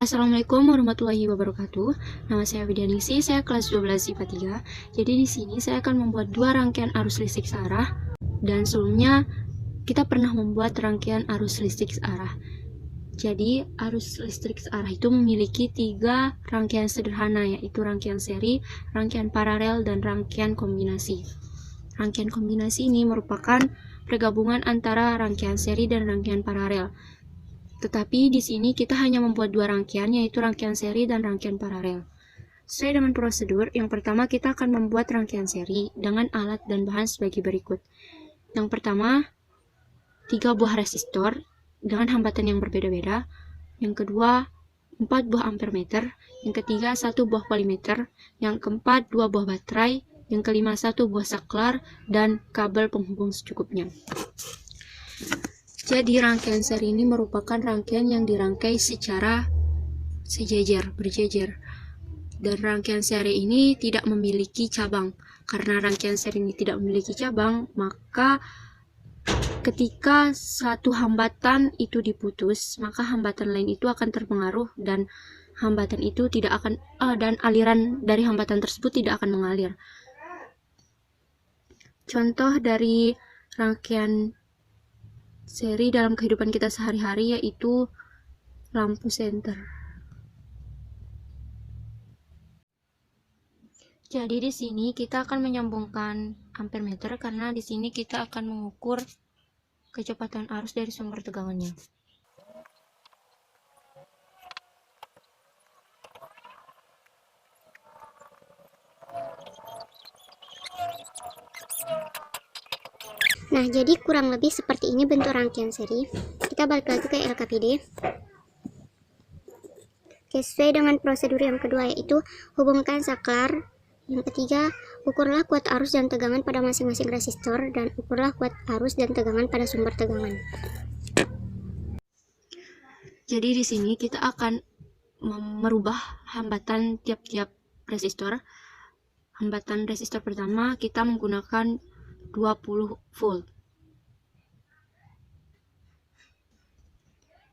Assalamualaikum warahmatullahi wabarakatuh. Nama saya Widyaningsi, saya kelas 12 IPA 3. Jadi di sini saya akan membuat dua rangkaian arus listrik searah, dan sebelumnya kita pernah membuat rangkaian arus listrik searah. Jadi arus listrik searah itu memiliki tiga rangkaian sederhana, yaitu rangkaian seri, rangkaian paralel, dan rangkaian kombinasi. Rangkaian kombinasi ini merupakan pergabungan antara rangkaian seri dan rangkaian paralel. Tetapi di sini kita hanya membuat dua rangkaian, yaitu rangkaian seri dan rangkaian paralel. Sesuai dengan prosedur, yang pertama kita akan membuat rangkaian seri dengan alat dan bahan sebagai berikut. Yang pertama, 3 buah resistor dengan hambatan yang berbeda-beda. Yang kedua, 4 buah ampermeter. Yang ketiga, 1 buah polimeter. Yang keempat, 2 buah baterai. Yang kelima, 1 buah saklar dan kabel penghubung secukupnya. Jadi rangkaian seri ini merupakan rangkaian yang dirangkai secara berjejer. Dan rangkaian seri ini tidak memiliki cabang. Karena rangkaian seri ini tidak memiliki cabang, maka ketika satu hambatan itu diputus, maka hambatan lain itu akan terpengaruh dan hambatan itu tidak akan dan aliran dari hambatan tersebut tidak akan mengalir. Contoh dari rangkaian seri dalam kehidupan kita sehari-hari yaitu lampu senter. Jadi di sini kita akan menyambungkan ampermeter karena di sini kita akan mengukur kecepatan arus dari sumber tegangannya. Nah, jadi kurang lebih seperti ini bentuk rangkaian seri. Kita balik lagi ke LKPD. Oke, sesuai dengan prosedur yang kedua, yaitu hubungkan saklar. Yang ketiga, ukurlah kuat arus dan tegangan pada masing-masing resistor, dan ukurlah kuat arus dan tegangan pada sumber tegangan. Jadi di sini kita akan merubah hambatan tiap-tiap resistor. Hambatan resistor pertama kita menggunakan 20 volt.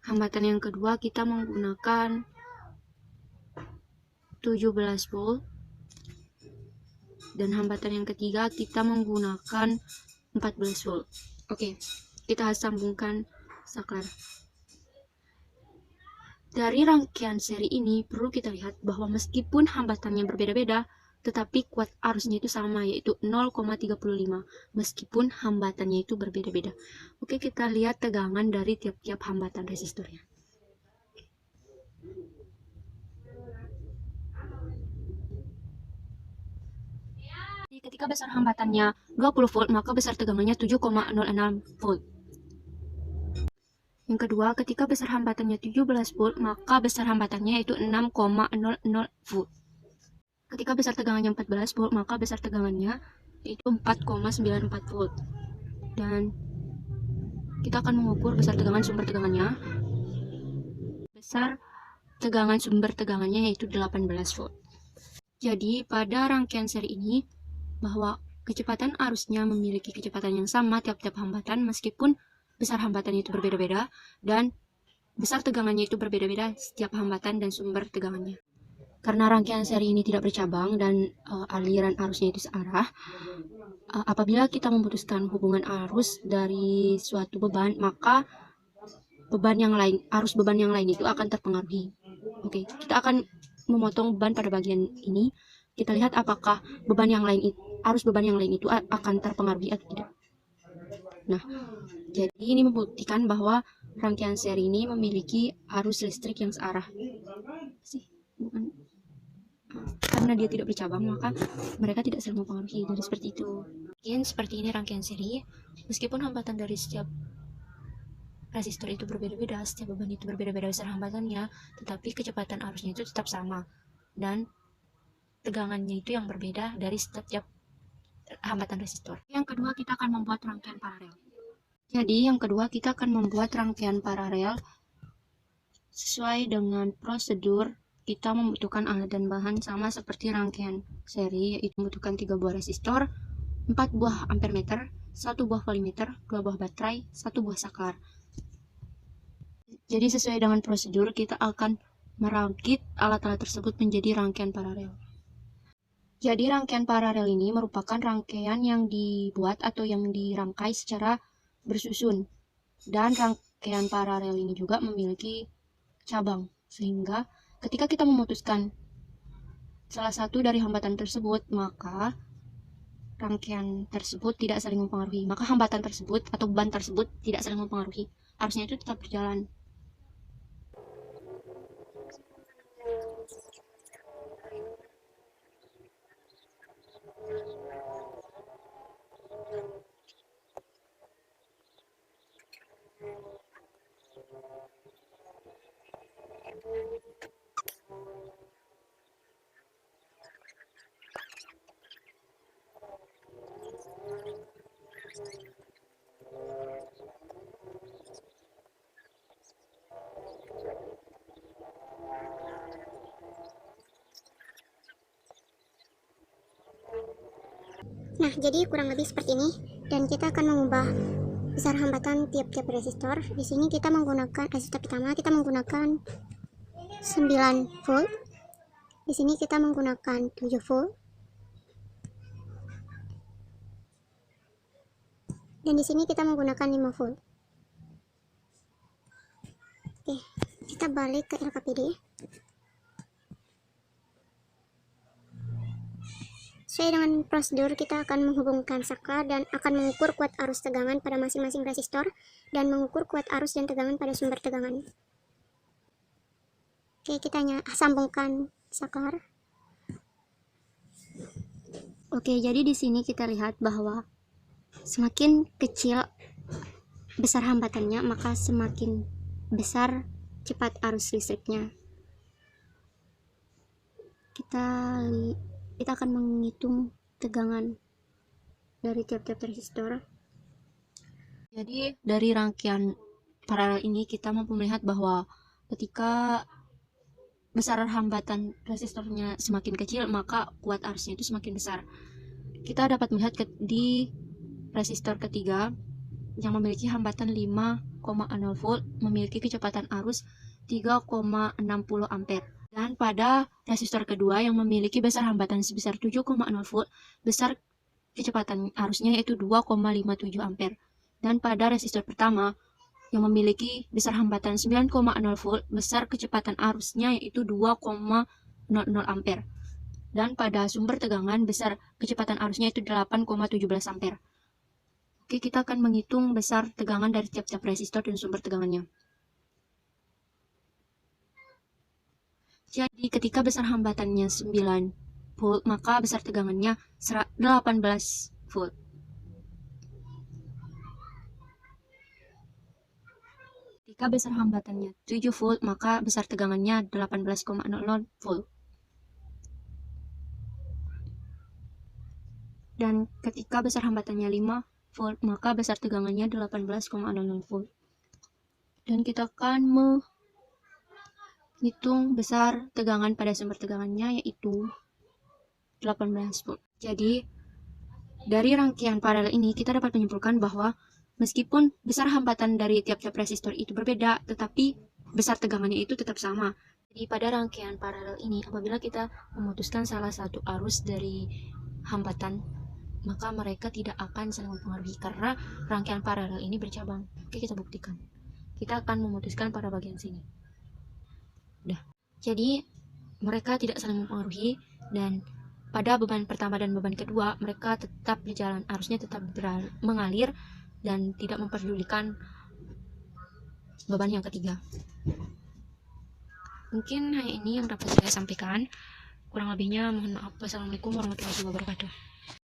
Hambatan yang kedua kita menggunakan 17 volt. Dan hambatan yang ketiga kita menggunakan 14 volt. Oke, kita sambungkan saklar. Dari rangkaian seri ini perlu kita lihat bahwa meskipun hambatannya berbeda-beda, tetapi kuat arusnya itu sama, yaitu 0,35 meskipun hambatannya itu berbeda-beda. Oke, kita lihat tegangan dari tiap-tiap hambatan resistornya. Ketika besar hambatannya 20 volt, maka besar tegangannya 7,06 volt. Yang kedua, ketika besar hambatannya 17 volt, maka besar hambatannya itu 6,00 volt. Ketika besar tegangannya 14 volt, maka besar tegangannya itu 4,94 volt. Dan kita akan mengukur besar tegangan sumber tegangannya. Besar tegangan sumber tegangannya yaitu 18 volt. Jadi pada rangkaian seri ini, bahwa kecepatan arusnya memiliki kecepatan yang sama tiap-tiap hambatan meskipun besar hambatan itu berbeda-beda dan besar tegangannya itu berbeda-beda setiap hambatan dan sumber tegangannya. Karena rangkaian seri ini tidak bercabang dan aliran arusnya itu searah, apabila kita memutuskan hubungan arus dari suatu beban, maka arus beban yang lain itu akan terpengaruhi. Oke, kita akan memotong beban pada bagian ini. Kita lihat apakah arus beban yang lain itu akan terpengaruhi atau tidak. Nah, jadi ini membuktikan bahwa rangkaian seri ini memiliki arus listrik yang searah. Karena dia tidak bercabang, maka mereka tidak saling mempengaruhi. Jadi seperti itu. Mungkin seperti ini rangkaian seri. Meskipun hambatan dari setiap resistor itu berbeda-beda, setiap beban itu berbeda-beda besar hambatannya, tetapi kecepatan arusnya itu tetap sama. Dan tegangannya itu yang berbeda dari setiap hambatan resistor. Yang kedua, kita akan membuat rangkaian paralel. Jadi yang kedua, kita akan membuat rangkaian paralel. Sesuai dengan prosedur, kita membutuhkan alat dan bahan sama seperti rangkaian seri, yaitu membutuhkan 3 buah resistor, 4 buah ampermeter, 1 buah polimeter, 2 buah baterai, 1 buah saklar. Jadi sesuai dengan prosedur, kita akan merakit alat-alat tersebut menjadi rangkaian paralel. Jadi rangkaian paralel ini merupakan rangkaian yang dibuat atau yang dirangkai secara bersusun. Dan rangkaian paralel ini juga memiliki cabang, sehingga ketika kita memutuskan salah satu dari hambatan tersebut, maka rangkaian tersebut tidak saling mempengaruhi. Maka hambatan tersebut atau beban tersebut tidak saling mempengaruhi. Arusnya itu tetap berjalan. Nah, jadi kurang lebih seperti ini, dan kita akan mengubah besar hambatan tiap-tiap resistor. Di sini kita menggunakan resistor pertama kita menggunakan 9 volt. Di sini kita menggunakan 7 volt. Dan di sini kita menggunakan 5 volt. Oke, kita balik ke LKPD. Sesuai dengan prosedur, kita akan menghubungkan saklar dan akan mengukur kuat arus tegangan pada masing-masing resistor dan mengukur kuat arus dan tegangan pada sumber tegangan. Oke, kita sambungkan saklar. Oke, jadi di sini kita lihat bahwa semakin kecil besar hambatannya, maka semakin besar cepat arus listriknya. Kita akan menghitung tegangan dari tiap-tiap resistor. Jadi dari rangkaian paralel ini kita mampu melihat bahwa ketika besar hambatan resistornya semakin kecil, maka kuat arusnya itu semakin besar. Kita dapat melihat di resistor ketiga yang memiliki hambatan 5,0 volt memiliki kecepatan arus 3,60 ampere. Dan pada resistor kedua yang memiliki besar hambatan sebesar 7,0 volt, besar kecepatan arusnya yaitu 2,57 ampere. Dan pada resistor pertama yang memiliki besar hambatan 9,0 volt, besar kecepatan arusnya yaitu 2,00 ampere. Dan pada sumber tegangan besar kecepatan arusnya itu 8,17 ampere. Oke, kita akan menghitung besar tegangan dari tiap-tiap resistor dan sumber tegangannya. Jadi ketika besar hambatannya 9 volt, maka besar tegangannya 18 volt. Ketika besar hambatannya 7 volt, maka besar tegangannya 18,00 volt. Dan ketika besar hambatannya 5 volt, maka besar tegangannya 18,00 volt. Dan kita akan hitung besar tegangan pada sumber tegangannya yaitu 18 volt. Jadi dari rangkaian paralel ini kita dapat menyimpulkan bahwa meskipun besar hambatan dari tiap-tiap resistor itu berbeda, tetapi besar tegangannya itu tetap sama. Jadi pada rangkaian paralel ini, apabila kita memutuskan salah satu arus dari hambatan, maka mereka tidak akan saling mempengaruhi karena rangkaian paralel ini bercabang. Oke, kita buktikan. Kita akan memutuskan pada bagian sini. Jadi mereka tidak saling mempengaruhi, dan pada beban pertama dan beban kedua mereka tetap berjalan, arusnya tetap mengalir dan tidak memperdulikan beban yang ketiga. Mungkin hanya ini yang dapat saya sampaikan. Kurang lebihnya mohon maaf. Wassalamualaikum warahmatullahi wabarakatuh.